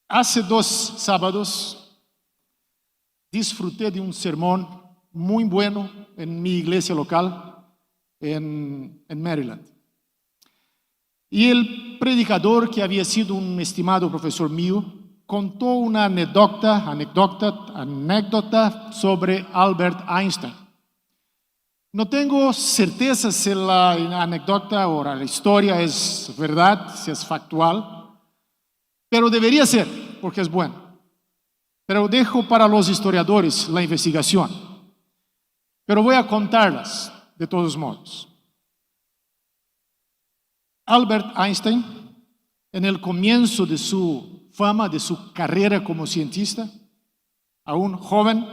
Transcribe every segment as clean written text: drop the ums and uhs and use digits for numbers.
Hace 2 sábados disfruté de un sermón muy bueno en mi iglesia local en Maryland. Y el predicador, que había sido un estimado profesor mío, contó una anécdota sobre Albert Einstein. No tengo certeza si la anécdota o la historia es verdad, si es factual, pero debería ser, porque es bueno. Pero dejo para los historiadores la investigación. Pero voy a contarlas de todos modos. Albert Einstein, en el comienzo de su fama, de su carrera como cientista, aún joven,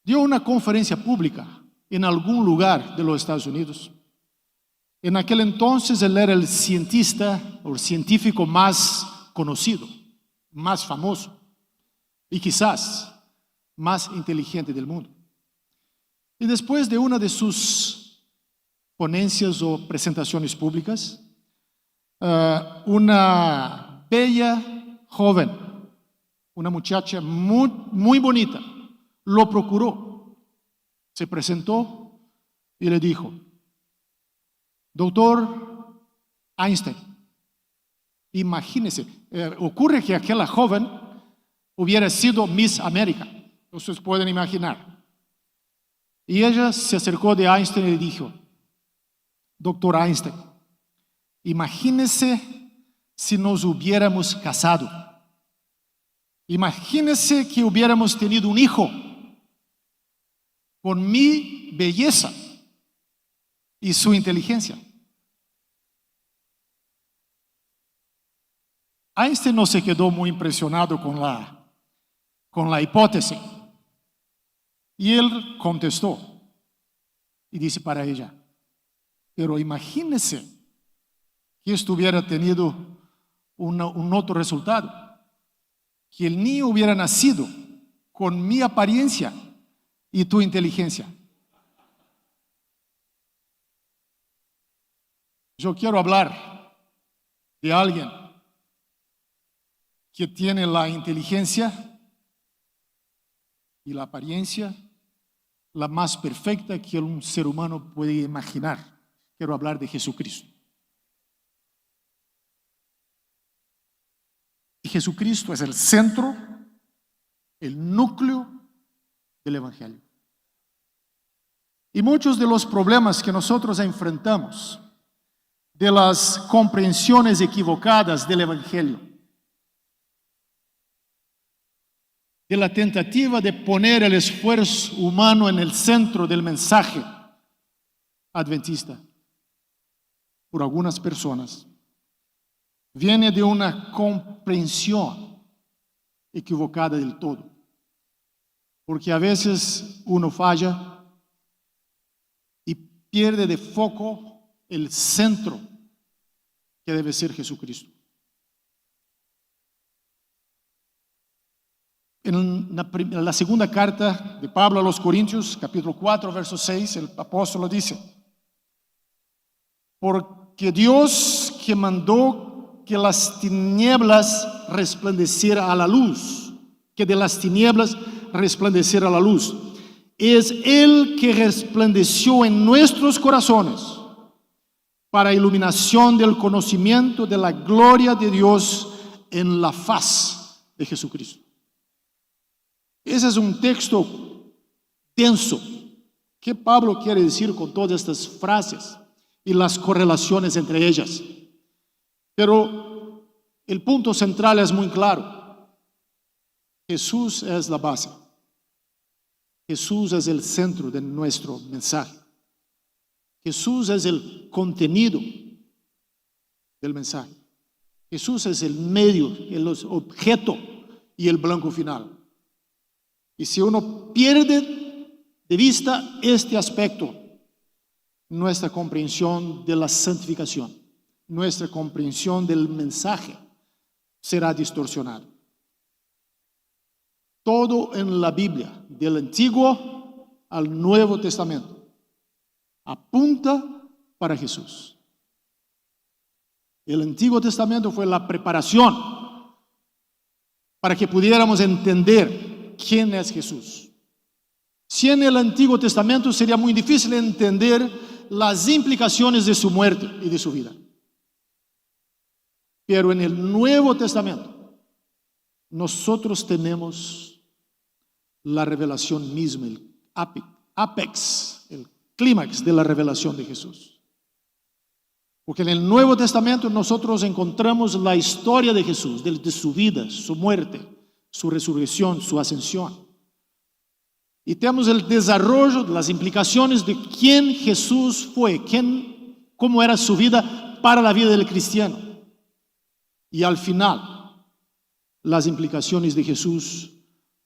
dio una conferencia pública en algún lugar de los Estados Unidos. En aquel entonces él era el cientista o el científico más conocido, más famoso y quizás más inteligente del mundo. Y después de una de sus ponencias o presentaciones públicas, una bella joven, una muchacha muy bonita, lo procuró, se presentó y le dijo: doctor Einstein, imagínese, ocurre que aquella joven hubiera sido Miss América, ustedes pueden imaginar. Y ella se acercó de Einstein y le dijo: doctor Einstein, imagínese si nos hubiéramos casado. Imagínese que hubiéramos tenido un hijo con mi belleza y su inteligencia. Einstein no se quedó muy impresionado con la hipótesis. Y él contestó y dice para ella: pero imagínese que esto hubiera tenido un otro resultado, que el niño hubiera nacido con mi apariencia y tu inteligencia. Yo quiero hablar de alguien que tiene la inteligencia y la apariencia la más perfecta que un ser humano puede imaginar. Quiero hablar de Jesucristo. Y Jesucristo es el centro, el núcleo del Evangelio. Y muchos de los problemas que nosotros enfrentamos, de las comprensiones equivocadas del Evangelio, de la tentativa de poner el esfuerzo humano en el centro del mensaje adventista, por algunas personas, viene de una comprensión equivocada del todo. Porque a veces uno falla y pierde de foco el centro que debe ser Jesucristo. En la segunda carta de Pablo a los Corintios, capítulo 4, verso 6, el apóstolo dice: porque Dios, que mandó que las tinieblas resplandeciera a la luz, que de las tinieblas resplandeciera a la luz, es Él que resplandeció en nuestros corazones para iluminación del conocimiento de la gloria de Dios en la faz de Jesucristo. Ese es un texto denso. ¿Qué Pablo quiere decir con todas estas frases y las correlaciones entre ellas? Pero el punto central es muy claro. Jesús es la base. Jesús es el centro de nuestro mensaje. Jesús es el contenido del mensaje. Jesús es el medio, el objeto y el blanco final. Y si uno pierde de vista este aspecto, nuestra comprensión de la santificación, nuestra comprensión del mensaje será distorsionada. Todo en la Biblia, del Antiguo al Nuevo Testamento, apunta para Jesús. El Antiguo Testamento fue la preparación para que pudiéramos entender quién es Jesús. Si en el Antiguo Testamento sería muy difícil entender las implicaciones de su muerte y de su vida. Pero en el Nuevo Testamento, nosotros tenemos la revelación misma, el ápex, el clímax de la revelación de Jesús. Porque en el Nuevo Testamento nosotros encontramos la historia de Jesús, de su vida, su muerte, su resurrección, su ascensión. Y tenemos el desarrollo de las implicaciones de quién Jesús fue, cómo era su vida para la vida del cristiano. Y al final, las implicaciones de Jesús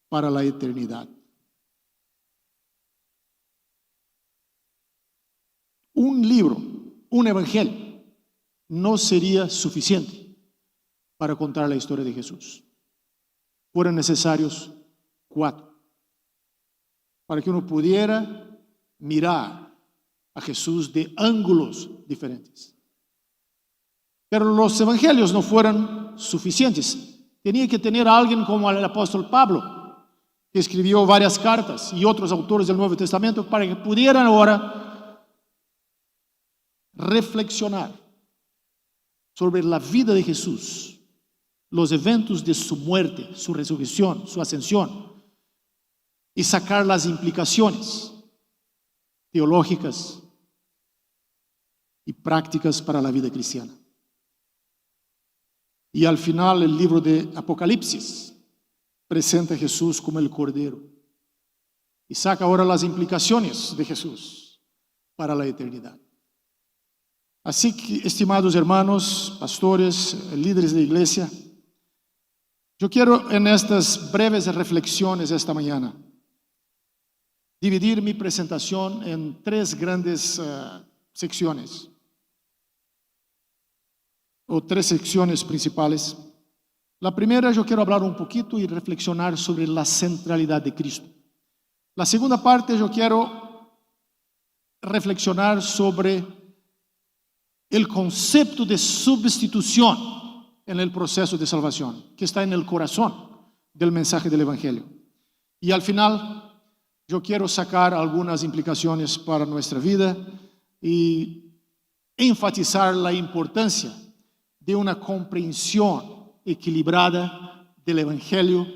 para la eternidad. Un libro, un evangelio, no sería suficiente para contar la historia de Jesús. Fueron necesarios 4. Para que uno pudiera mirar a Jesús de ángulos diferentes. Pero los evangelios no fueron suficientes. Tenía que tener a alguien como el apóstol Pablo, que escribió varias cartas, y otros autores del Nuevo Testamento, para que pudieran ahora reflexionar sobre la vida de Jesús, los eventos de su muerte, su resurrección, su ascensión, y sacar las implicaciones teológicas y prácticas para la vida cristiana. Y al final el libro de Apocalipsis presenta a Jesús como el Cordero y saca ahora las implicaciones de Jesús para la eternidad. Así que, estimados hermanos, pastores, líderes de iglesia, yo quiero en estas breves reflexiones esta mañana dividir mi presentación en 3 grandes secciones, o 3 secciones principales. La primera, yo quiero hablar un poquito y reflexionar sobre la centralidad de Cristo. La segunda parte, yo quiero reflexionar sobre el concepto de sustitución en el proceso de salvación, que está en el corazón del mensaje del Evangelio. Y al final, yo quiero sacar algunas implicaciones para nuestra vida y enfatizar la importancia de una comprensión equilibrada del Evangelio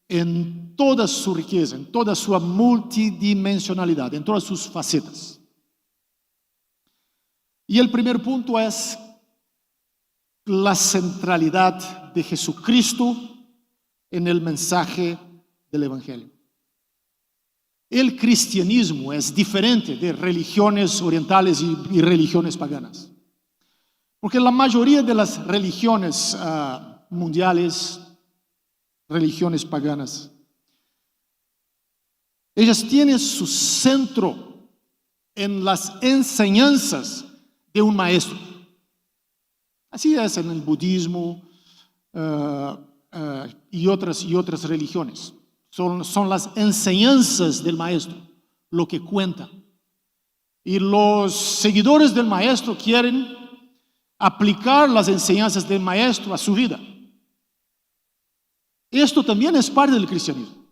en toda su riqueza, en toda su multidimensionalidad, en todas sus facetas. Y el primer punto es la centralidad de Jesucristo en el mensaje del Evangelio. El cristianismo es diferente de religiones orientales y religiones paganas. Porque la mayoría de las religiones mundiales, religiones paganas, ellas tienen su centro en las enseñanzas de un maestro. Así es en el budismo y otras religiones. Son las enseñanzas del maestro lo que cuenta. Y los seguidores del maestro quieren aplicar las enseñanzas del maestro a su vida. Esto también es parte del cristianismo.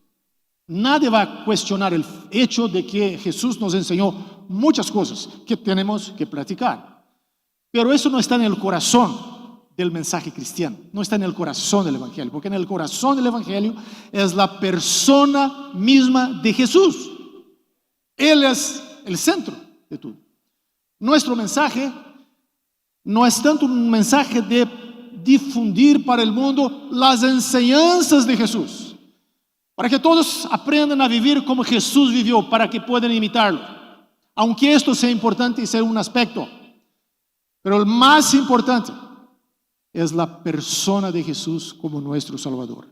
Nadie va a cuestionar el hecho de que Jesús nos enseñó muchas cosas que tenemos que practicar. Pero eso no está en el corazón del mensaje cristiano, no está en el corazón del Evangelio, porque en el corazón del Evangelio es la persona misma de Jesús. Él es el centro de todo. Nuestro mensaje no es tanto un mensaje de difundir para el mundo las enseñanzas de Jesús, para que todos aprendan a vivir como Jesús vivió, para que puedan imitarlo, aunque esto sea importante y sea un aspecto, pero el más importante es la persona de Jesús como nuestro Salvador,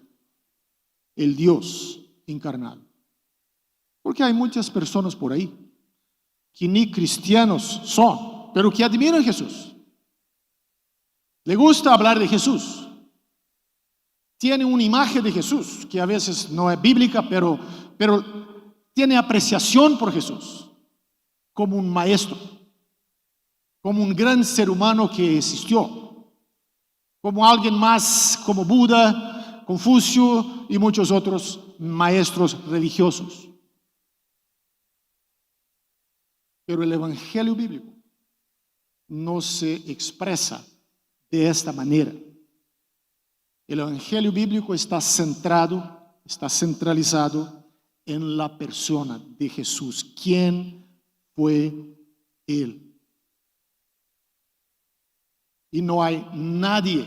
el Dios encarnado. Porque hay muchas personas por ahí que ni cristianos son, pero que admiran a Jesús. Le gusta hablar de Jesús. Tiene una imagen de Jesús que a veces no es bíblica, pero tiene apreciación por Jesús como un maestro, como un gran ser humano que existió, como alguien más como Buda, Confucio y muchos otros maestros religiosos. Pero el Evangelio bíblico no se expresa de esta manera. El Evangelio bíblico está centrado, está centralizado en la persona de Jesús. ¿Quién fue Él? Y no hay nadie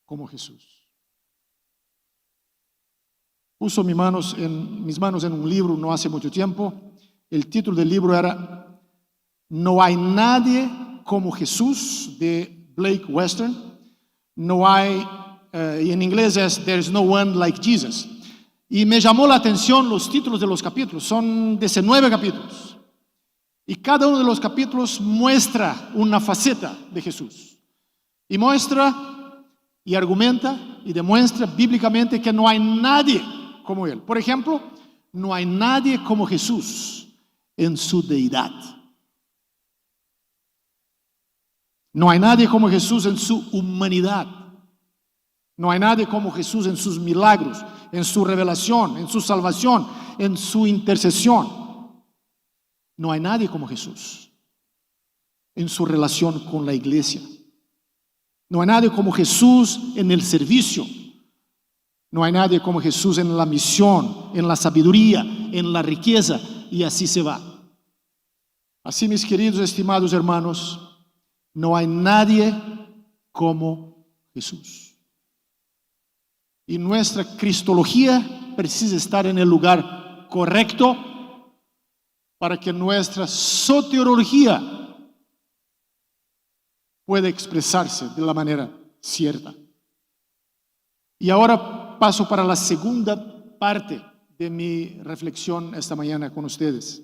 como Jesús. Puso mis manos en un libro no hace mucho tiempo. El título del libro era No hay nadie como Jesús, de Blake Western. No hay, y en inglés es There's no one like Jesus. Y me llamó la atención los títulos de los capítulos. Son 19 capítulos. Y cada uno de los capítulos muestra una faceta de Jesús. Y muestra y argumenta y demuestra bíblicamente que no hay nadie como Él. Por ejemplo, no hay nadie como Jesús en su deidad. No hay nadie como Jesús en su humanidad. No hay nadie como Jesús en sus milagros, en su revelación, en su salvación, en su intercesión. No hay nadie como Jesús en su relación con la iglesia. No hay nadie como Jesús en el servicio. No hay nadie como Jesús en la misión, en la sabiduría, en la riqueza, y así se va. Así, mis queridos, estimados hermanos, no hay nadie como Jesús. Y nuestra cristología precisa estar en el lugar correcto para que nuestra soteriología pueda expresarse de la manera cierta. Y ahora paso para la segunda parte de mi reflexión esta mañana con ustedes.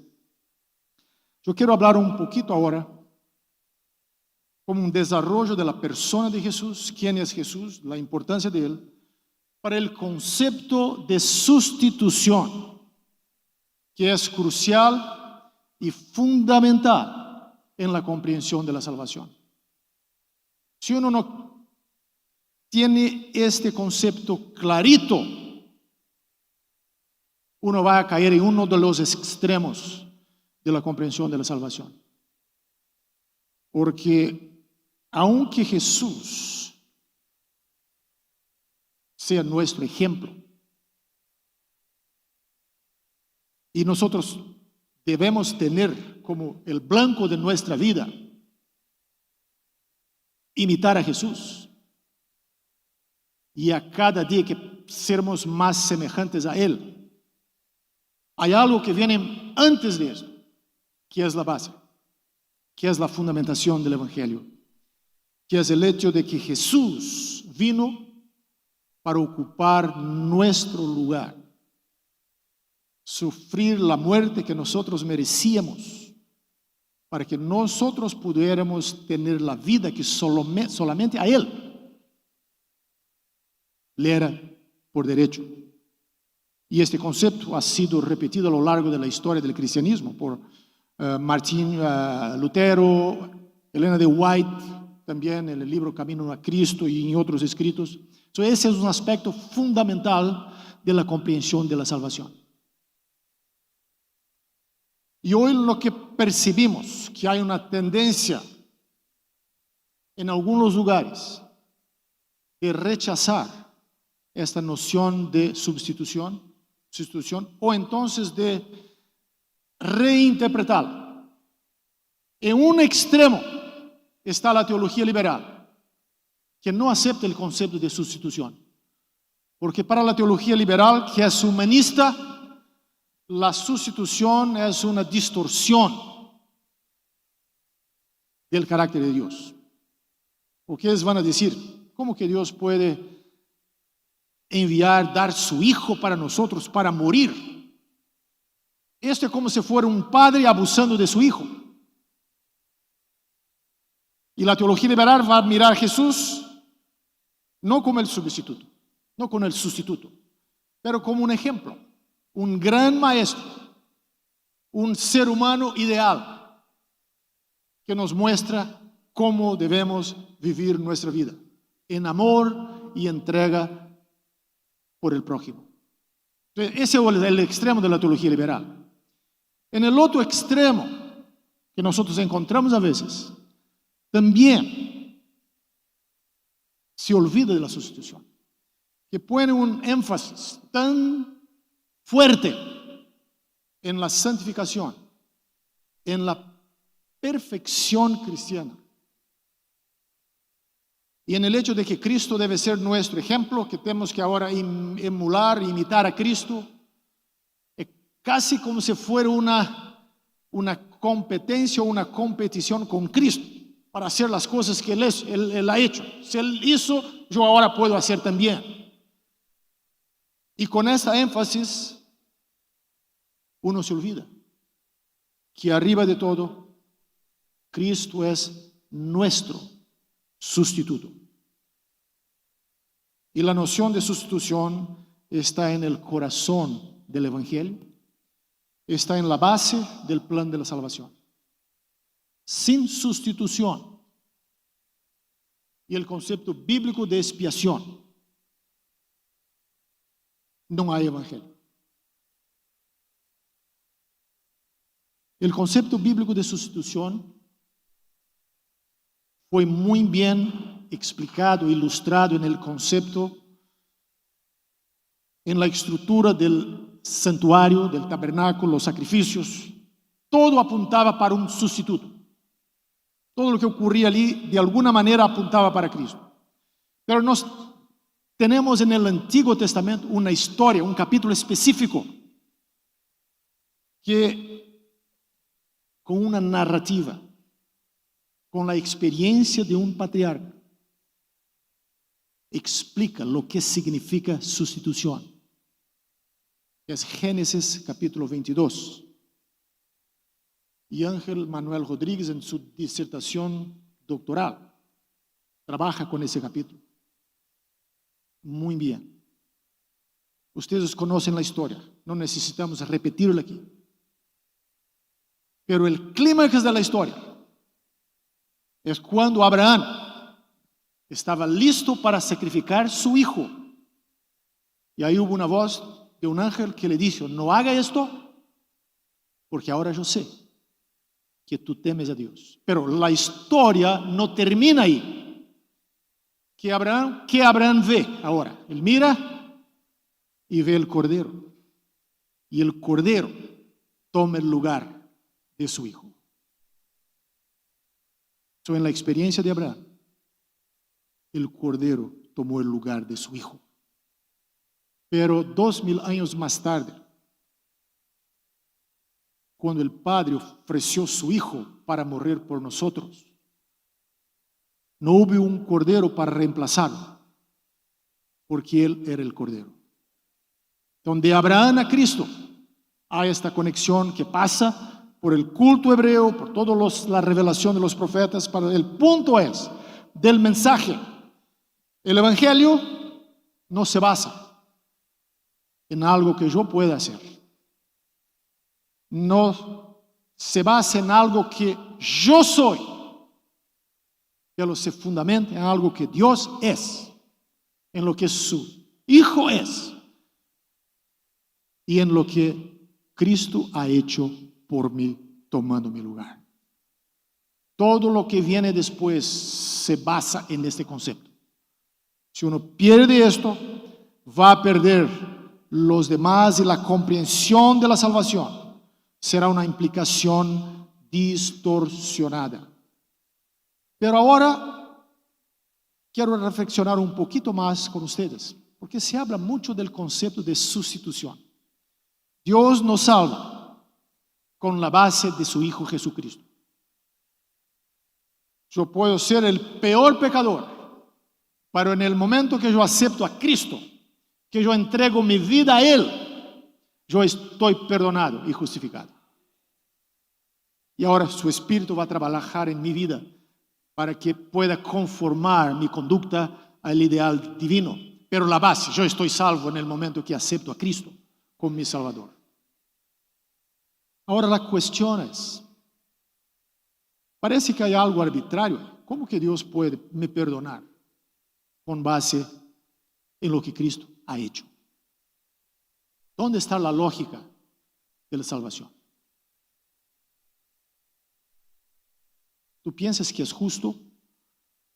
Yo quiero hablar un poquito ahora como un desarrollo de la persona de Jesús, quién es Jesús, la importancia de Él, para el concepto de sustitución, que es crucial y fundamental en la comprensión de la salvación. Si uno no tiene este concepto clarito, uno va a caer en uno de los extremos de la comprensión de la salvación. Porque aunque Jesús sea nuestro ejemplo, y nosotros debemos tener como el blanco de nuestra vida imitar a Jesús, y a cada día que seremos más semejantes a Él, hay algo que viene antes de eso, que es la base, que es la fundamentación del Evangelio, que es el hecho de que Jesús vino para ocupar nuestro lugar, sufrir la muerte que nosotros merecíamos, para que nosotros pudiéramos tener la vida que solamente a Él le era por derecho. Y este concepto ha sido repetido a lo largo de la historia del cristianismo por Martín Lutero, Elena de White, también en el libro Camino a Cristo y en otros escritos. Ese es un aspecto fundamental de la comprensión de la salvación. Y hoy lo que percibimos, que hay una tendencia en algunos lugares de rechazar esta noción de sustitución, o entonces de reinterpretarla. En un extremo está la teología liberal, que no acepta el concepto de sustitución. Porque para la teología liberal, que es humanista, la sustitución es una distorsión del carácter de Dios. Porque ellos van a decir, ¿cómo que Dios puede dar su Hijo para nosotros, para morir? Esto es como si fuera un padre abusando de su hijo. Y la teología liberal va a mirar a Jesús no como el sustituto, no como el sustituto, pero como un ejemplo, un gran maestro, un ser humano ideal que nos muestra cómo debemos vivir nuestra vida en amor y entrega por el prójimo. Entonces, ese es el extremo de la teología liberal. En el otro extremo que nosotros encontramos a veces, también se olvida de la sustitución, que pone un énfasis tan fuerte en la santificación, en la perfección cristiana, y en el hecho de que Cristo debe ser nuestro ejemplo, que tenemos que ahora emular, imitar a Cristo, casi como si fuera una competencia o una competición con Cristo para hacer las cosas que él ha hecho. Si Él hizo, yo ahora puedo hacer también. Y con esa énfasis, uno se olvida que arriba de todo, Cristo es nuestro sustituto. Y la noción de sustitución está en el corazón del Evangelio, está en la base del plan de la salvación. Sin sustitución y el concepto bíblico de expiación, no hay Evangelio. El concepto bíblico de sustitución fue muy bien explicado, ilustrado en el concepto, en la estructura del santuario, del tabernáculo, los sacrificios. Todo apuntaba para un sustituto. Todo lo que ocurría allí de alguna manera apuntaba para Cristo. Pero nos tenemos en el Antiguo Testamento una historia, un capítulo específico que con una narrativa, con la experiencia de un patriarca, explica lo que significa sustitución. Es Génesis capítulo 22. Y Ángel Manuel Rodríguez en su disertación doctoral trabaja con ese capítulo. Muy bien. Ustedes conocen la historia, no necesitamos repetirla aquí. Pero el clímax de la historia es cuando Abraham estaba listo para sacrificar su hijo. Y ahí hubo una voz de un ángel que le dijo: no haga esto, porque ahora yo sé que tú temes a Dios. Pero la historia no termina ahí. ¿Qué Abraham ve ahora? Él mira y ve el cordero. Y el cordero toma el lugar de su hijo. En la experiencia de Abraham, el cordero tomó el lugar de su hijo. Pero 2000 años más tarde, cuando el Padre ofreció su hijo para morir por nosotros, no hubo un cordero para reemplazarlo, porque él era el cordero. Donde Abraham a Cristo, hay esta conexión que pasa por el culto hebreo, por toda la revelación de los profetas. El punto es, del mensaje, el Evangelio no se basa en algo que yo pueda hacer. No se basa en algo que yo soy, pero se fundamenta en algo que Dios es, en lo que su Hijo es y en lo que Cristo ha hecho por mí, tomando mi lugar. Todo lo que viene después se basa en este concepto. Si uno pierde esto, va a perder los demás y la comprensión de la salvación será una implicación distorsionada. Pero ahora quiero reflexionar un poquito más con ustedes, porque se habla mucho del concepto de sustitución. Dios nos salva con la base de su Hijo Jesucristo. Yo puedo ser el peor pecador, pero en el momento que yo acepto a Cristo, que yo entrego mi vida a Él, yo estoy perdonado y justificado. Y ahora su Espíritu va a trabajar en mi vida para que pueda conformar mi conducta al ideal divino. Pero la base, yo estoy salvo en el momento que acepto a Cristo como mi Salvador. Ahora la cuestión es, parece que hay algo arbitrario. ¿Cómo que Dios puede me perdonar con base en lo que Cristo ha hecho? ¿Dónde está la lógica de la salvación? ¿Tú piensas que es justo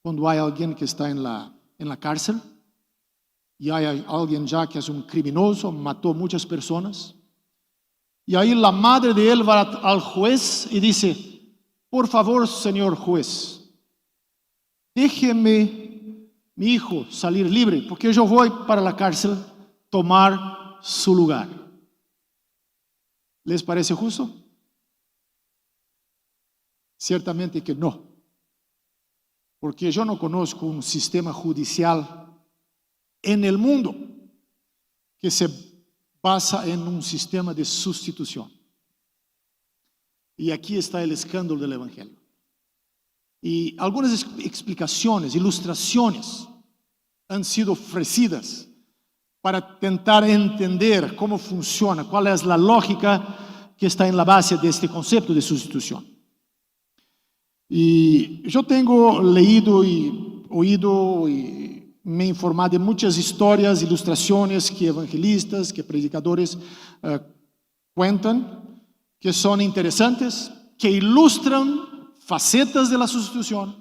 cuando hay alguien que está en la cárcel y hay alguien ya que es un criminoso, mató muchas personas? Y ahí la madre de él va al juez y dice: por favor, señor juez, déjeme mi hijo salir libre, porque yo voy para la cárcel tomar su lugar. ¿Les parece justo? Ciertamente que no, porque yo no conozco un sistema judicial en el mundo que se basa en un sistema de sustitución. Y aquí está el escándalo del Evangelio. Y algunas explicaciones, ilustraciones han sido ofrecidas para tentar entender cómo funciona, cuál es la lógica que está en la base de este concepto de sustitución. Y yo tengo leído y oído y me he informado de muchas historias, ilustraciones que evangelistas, que predicadores cuentan, que son interesantes, que ilustran facetas de la sustitución,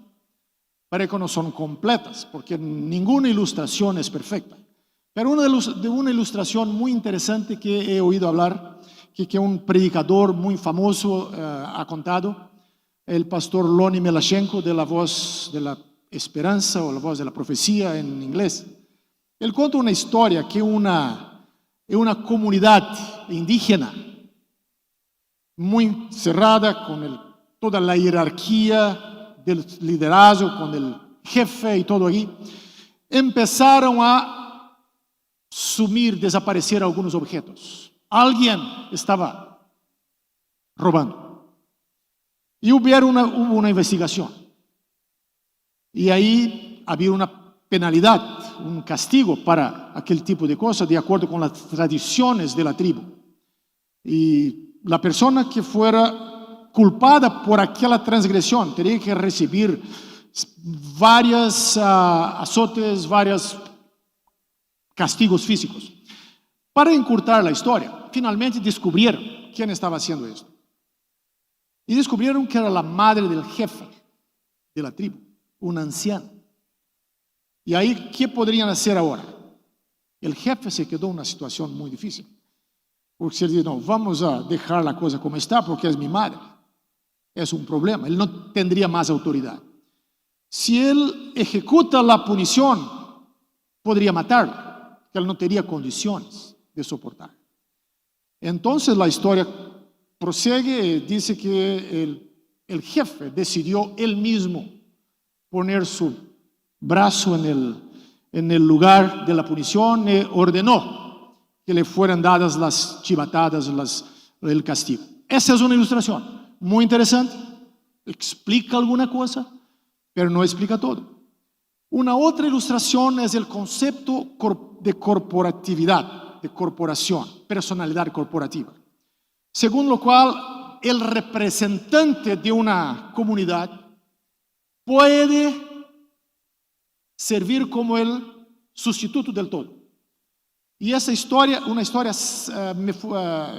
pero que no son completas, porque ninguna ilustración es perfecta. Pero una ilustración muy interesante que he oído hablar, que un predicador muy famoso ha contado, el pastor Lonnie Melashenko, de la Voz de la Esperanza o la Voz de la Profecía en inglés. Él cuenta una historia que una comunidad indígena muy cerrada, con toda la jerarquía del liderazgo, con el jefe y todo allí, empezaron a desaparecer algunos objetos. Alguien estaba robando. Y hubo una investigación. Y ahí había una penalidad, un castigo para aquel tipo de cosas, de acuerdo con las tradiciones de la tribu. Y la persona que fuera culpada por aquella transgresión tenía que recibir varios azotes, varios castigos físicos. Para encurtar la historia, finalmente descubrieron quién estaba haciendo esto. Y descubrieron que era la madre del jefe de la tribu, una anciana. Y ahí, ¿qué podrían hacer ahora? El jefe se quedó en una situación muy difícil. Porque se dice: no, vamos a dejar la cosa como está porque es mi madre. Es un problema, él no tendría más autoridad. Si él ejecuta la punición, podría matarla, que él no tendría condiciones de soportar. Entonces la historia prosigue, dice que el jefe decidió él mismo poner su brazo en el lugar de la punición y ordenó que le fueran dadas las chivatadas, el castigo. Esa es una ilustración muy interesante, explica alguna cosa, pero no explica todo. Una otra ilustración es el concepto de corporatividad, de corporación, personalidad corporativa, según lo cual el representante de una comunidad puede servir como el sustituto del todo. Y esa historia,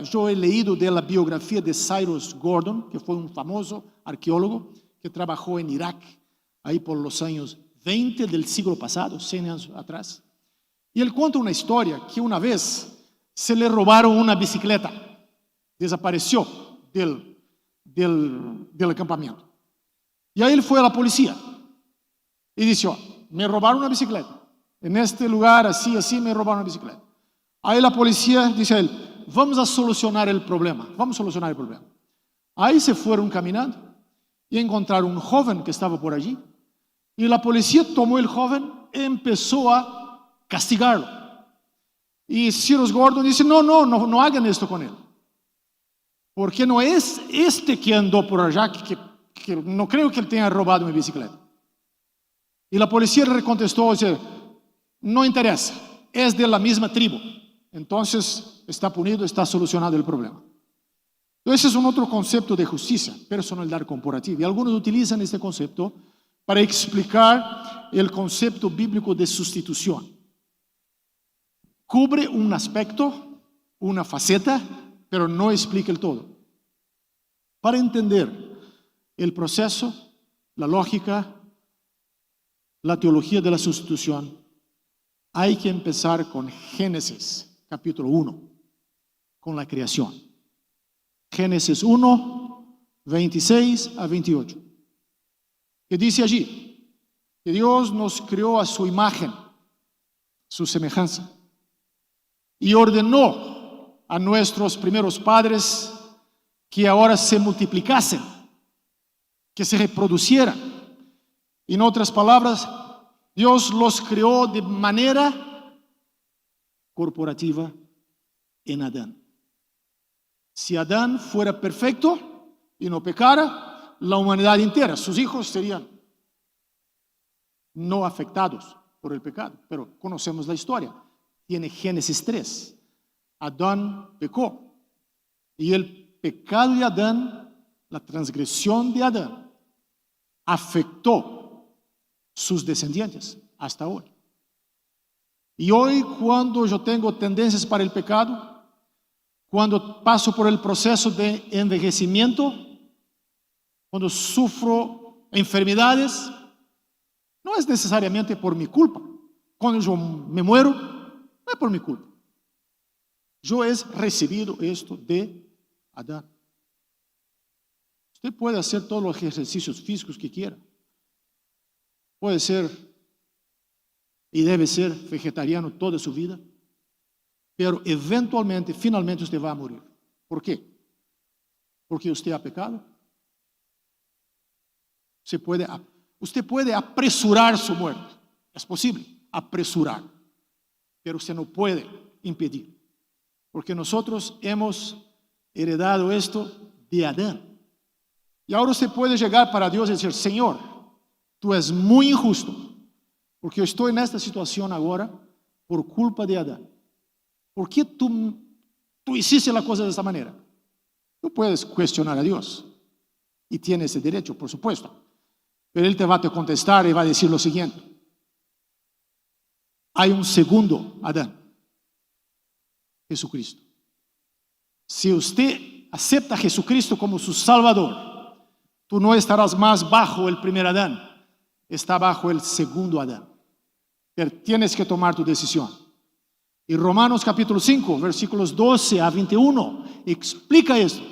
yo he leído de la biografía de Cyrus Gordon, que fue un famoso arqueólogo que trabajó en Irak, ahí por los años 20 del siglo pasado, 100 años atrás. Y él cuenta una historia que una vez se le robaron una bicicleta, desapareció del campamento. Y ahí él fue a la policía y dijo: me robaron una bicicleta, en este lugar, así, me robaron una bicicleta. Ahí la policía dice a él: vamos a solucionar el problema. Ahí se fueron caminando y encontraron un joven que estaba por allí. Y la policía tomó el joven y empezó a castigarlo. Y Cyrus Gordon dice: no hagan esto con él. Porque no es este que andó por allá, que no creo que él tenga robado mi bicicleta. Y la policía le contestó: dice, no interesa, es de la misma tribu. Entonces está punido, está solucionado el problema. Entonces es un otro concepto de justicia, personalidad corporativa. Y algunos utilizan este concepto para explicar el concepto bíblico de sustitución. Cubre un aspecto, una faceta, pero no explica el todo. Para entender el proceso, la lógica, la teología de la sustitución, hay que empezar con Génesis, capítulo 1, con la creación. Génesis 1, 26 a 28. Que dice allí que Dios nos creó a su imagen, su semejanza, y ordenó a nuestros primeros padres que ahora se multiplicasen, que se reproducieran. En otras palabras, Dios los creó de manera corporativa en Adán. Si Adán fuera perfecto y no pecara, la humanidad entera, sus hijos serían no afectados por el pecado. Pero conocemos la historia. Tiene Génesis 3. Adán pecó. Y el pecado de Adán, la transgresión de Adán, afectó sus descendientes hasta hoy. Y hoy, cuando yo tengo tendencias para el pecado, cuando paso por el proceso de envejecimiento, cuando sufro enfermedades, no es necesariamente por mi culpa. Cuando yo me muero, no es por mi culpa. Yo he recibido esto de Adán. Usted puede hacer todos los ejercicios físicos que quiera. Puede ser y debe ser vegetariano toda su vida, pero eventualmente, finalmente usted va a morir. ¿Por qué? Porque usted ha pecado. Usted puede apresurar su muerte. Es posible apresurar, pero usted no puede impedir. Porque nosotros hemos heredado esto de Adán. Y ahora usted puede llegar para Dios y decir: Señor, tú eres muy injusto, porque yo estoy en esta situación ahora por culpa de Adán. ¿Por qué tú hiciste la cosa de esta manera? Tú puedes cuestionar a Dios y tiene ese derecho, por supuesto. Pero Él te va a contestar y va a decir lo siguiente: hay un segundo Adán, Jesucristo. Si usted acepta a Jesucristo como su Salvador, tú no estarás más bajo el primer Adán, está bajo el segundo Adán. Pero tienes que tomar tu decisión. Y Romanos capítulo 5, versículos 12 a 21, explica esto,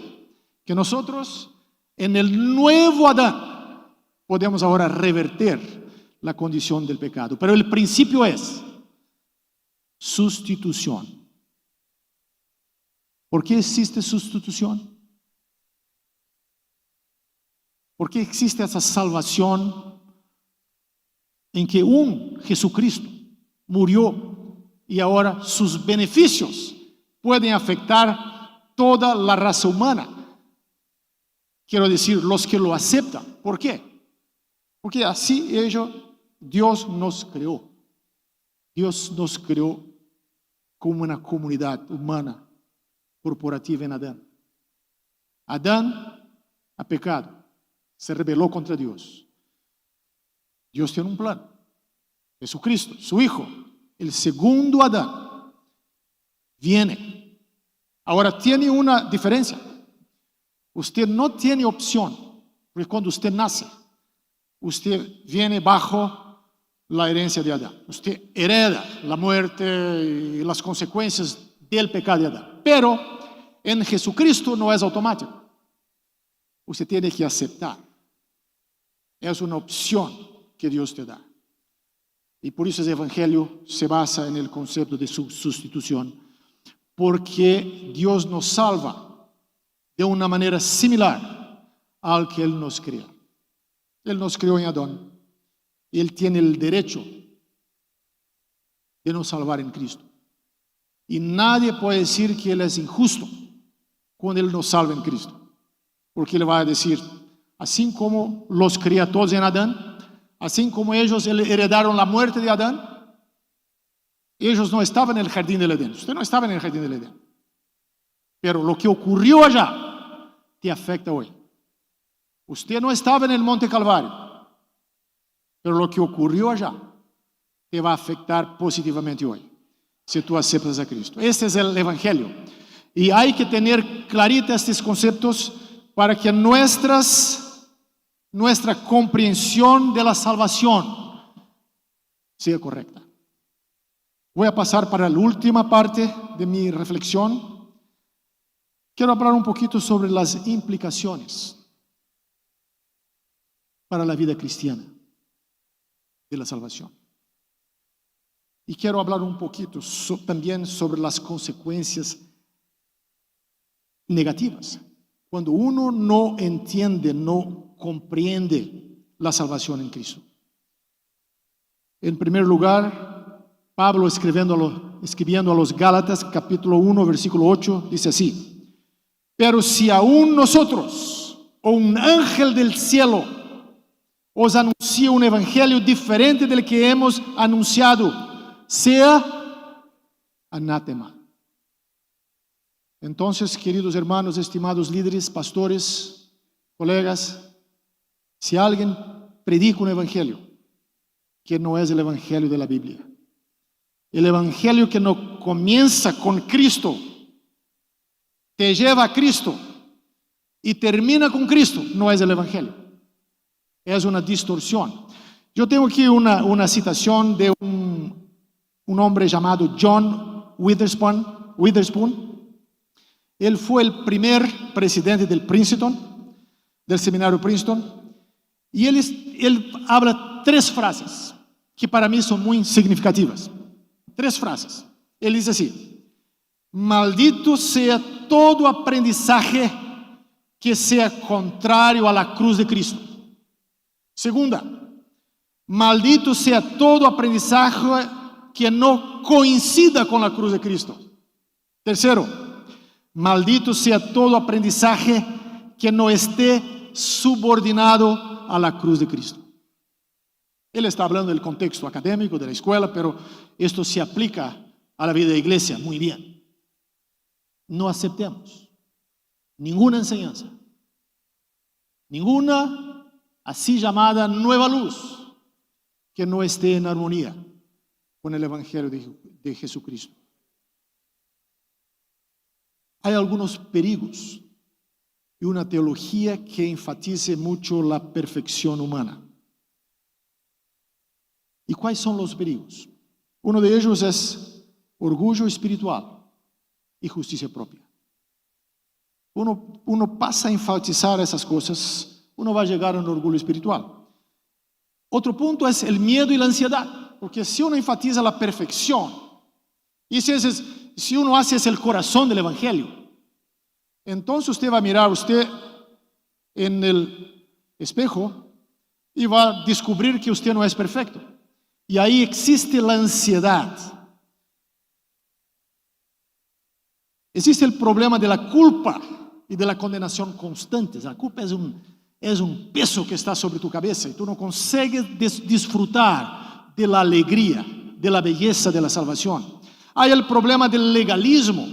que nosotros en el nuevo Adán podemos ahora revertir la condición del pecado. Pero el principio es sustitución. ¿Por qué existe sustitución? ¿Por qué existe esa salvación en que un Jesucristo murió y ahora sus beneficios pueden afectar toda la raza humana? Quiero decir, los que lo aceptan. ¿Por qué? Porque así Dios nos creó. Dios nos creó como una comunidad humana corporativa en Adán. Adán ha pecado, se rebeló contra Dios. Dios tiene un plan. Jesucristo, su Hijo, el segundo Adán, viene. Ahora tiene una diferencia. Usted no tiene opción, porque cuando usted nace, usted viene bajo la herencia de Adán. Usted hereda la muerte y las consecuencias del pecado de Adán. Pero en Jesucristo no es automático. Usted tiene que aceptar. Es una opción que Dios te da. Y por eso el Evangelio se basa en el concepto de su sustitución. Porque Dios nos salva de una manera similar al que Él nos creó. Él nos creó en Adán. Él tiene el derecho de nos salvar en Cristo. Y nadie puede decir que Él es injusto cuando Él nos salva en Cristo. Porque Él va a decir, así como los cría todos en Adán, así como ellos heredaron la muerte de Adán, ellos no estaban en el jardín del Edén. Usted no estaba en el jardín del Edén. Pero lo que ocurrió allá te afecta hoy. Usted no estaba en el Monte Calvario. Pero lo que ocurrió allá te va a afectar positivamente hoy. si tú aceptas a Cristo. Este es el Evangelio. Y hay que tener clarita estos conceptos para que nuestra comprensión de la salvación sea correcta. Voy a pasar para la última parte de mi reflexión. Quiero hablar un poquito sobre las implicaciones para la vida cristiana de la salvación. Y quiero hablar un poquito también sobre las consecuencias negativas. Cuando uno no entiende, no comprende la salvación en Cristo. En primer lugar, Pablo escribiendo a los Gálatas, capítulo 1, versículo 8, dice así: pero si aún nosotros o un ángel del cielo os anuncia un evangelio diferente del que hemos anunciado, sea anátema. Entonces, queridos hermanos, estimados líderes, pastores, colegas, si alguien predica un evangelio que no es el evangelio de la Biblia, el evangelio que no comienza con Cristo, te lleva a Cristo y termina con Cristo, no es el evangelio, es una distorsión. Yo tengo aquí una citación de un hombre llamado John Witherspoon. Él fue el primer presidente del Princeton, del seminario Princeton, y él habla 3 frases que para mí son muy significativas. 3 frases. Él dice así: maldito sea todo aprendizaje que sea contrario a la cruz de Cristo. Segunda, maldito sea todo aprendizaje que no coincida con la cruz de Cristo. Tercero, maldito sea todo aprendizaje que no esté subordinado a la cruz de Cristo. Él está hablando del contexto académico, de la escuela, pero esto se aplica a la vida de iglesia muy bien. No aceptemos ninguna enseñanza, ninguna así llamada nueva luz que no esté en armonía con el evangelio de Jesucristo. Hay algunos perigos y una teología que enfatice mucho la perfección humana. ¿Y cuáles son los perigos? Uno de ellos es orgullo espiritual y justicia propia. Uno pasa a enfatizar esas cosas, uno va a llegar a un orgullo espiritual. Otro punto es el miedo y la ansiedad, porque si uno enfatiza la perfección, y si uno hace el corazón del evangelio, entonces usted va a mirar en el espejo y va a descubrir que usted no es perfecto. Y ahí existe la ansiedad. Existe el problema de la culpa y de la condenación constantes. La culpa es un peso que está sobre tu cabeza y tú no consigues disfrutar de la alegría, de la belleza de la salvación. Hay el problema del legalismo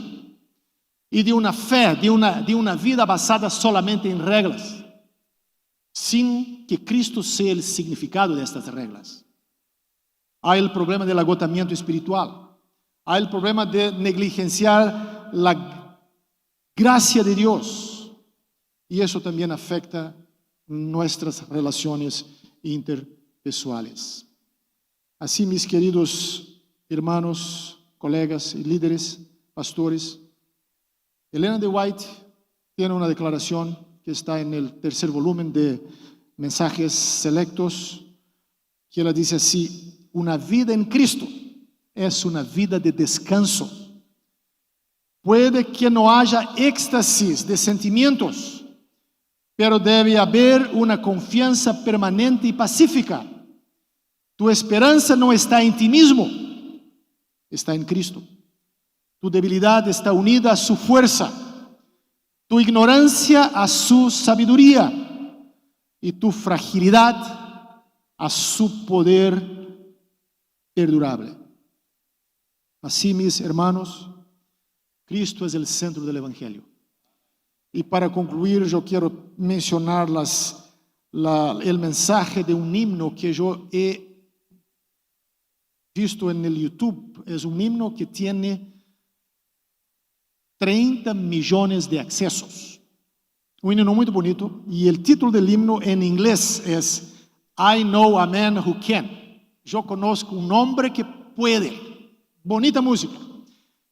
y de una fe, de una vida basada solamente en reglas, sin que Cristo sea el significado de estas reglas. Hay el problema del agotamiento espiritual. Hay el problema de negligenciar la gracia de Dios. Y eso también afecta nuestras relaciones interpessoales. Así, mis queridos hermanos, colegas y líderes, pastores, Elena de White tiene una declaración que está en el 3er volumen de Mensajes Selectos, que ella dice así: una vida en Cristo es una vida de descanso. Puede que no haya éxtasis de sentimientos, pero debe haber una confianza permanente y pacífica. Tu esperanza no está en ti mismo, está en Cristo. Tu debilidad está unida a su fuerza, tu ignorancia a su sabiduría y tu fragilidad a su poder perdurable. Así, mis hermanos, Cristo es el centro del Evangelio. Y para concluir, yo quiero mencionar el mensaje de un himno que yo he visto en el YouTube. Es un himno que tiene 30 millones de accesos. Un himno muy bonito. Y el título del himno en inglés es I know a man who can. Yo conozco un hombre que puede. Bonita música.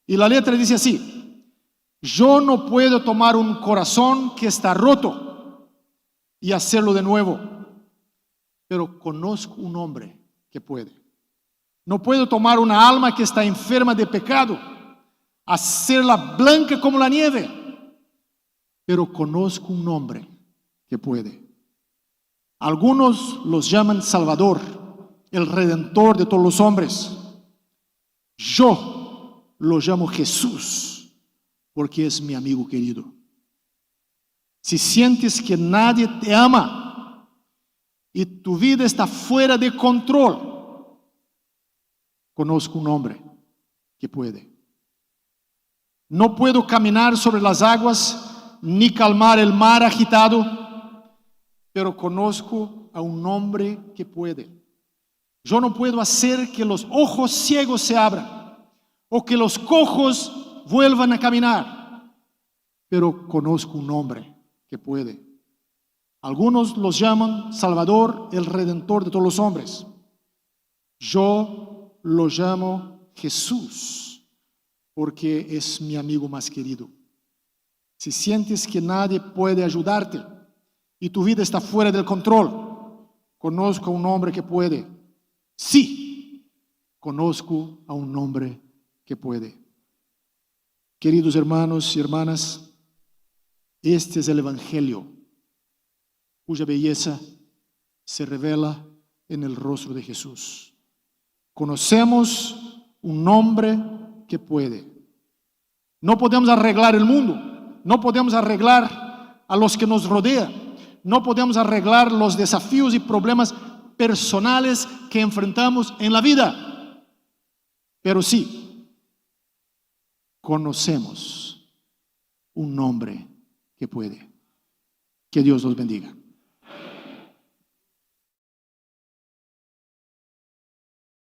Y la letra dice así: yo no puedo tomar un corazón que está roto y hacerlo de nuevo, pero conozco un hombre que puede. No puedo tomar una alma que está enferma de pecado, hacerla blanca como la nieve, pero conozco un hombre que puede. Algunos los llaman Salvador, el Redentor de todos los hombres. Yo lo llamo Jesús, porque es mi amigo querido. Si sientes que nadie te ama y tu vida está fuera de control, conozco un hombre que puede. No puedo caminar sobre las aguas ni calmar el mar agitado, pero conozco a un hombre que puede. Yo no puedo hacer que los ojos ciegos se abran o que los cojos vuelvan a caminar, pero conozco un hombre que puede. Algunos los llaman Salvador, el Redentor de todos los hombres. Yo lo llamo Jesús, porque es mi amigo más querido. Si sientes que nadie puede ayudarte y tu vida está fuera del control, conozco a un hombre que puede. Sí, conozco a un hombre que puede. Queridos hermanos y hermanas, este es el Evangelio, cuya belleza se revela en el rostro de Jesús. Conocemos un hombre que puede. No podemos arreglar el mundo, no podemos arreglar a los que nos rodean, no podemos arreglar los desafíos y problemas personales que enfrentamos en la vida, pero sí conocemos un hombre que puede. Que Dios los bendiga.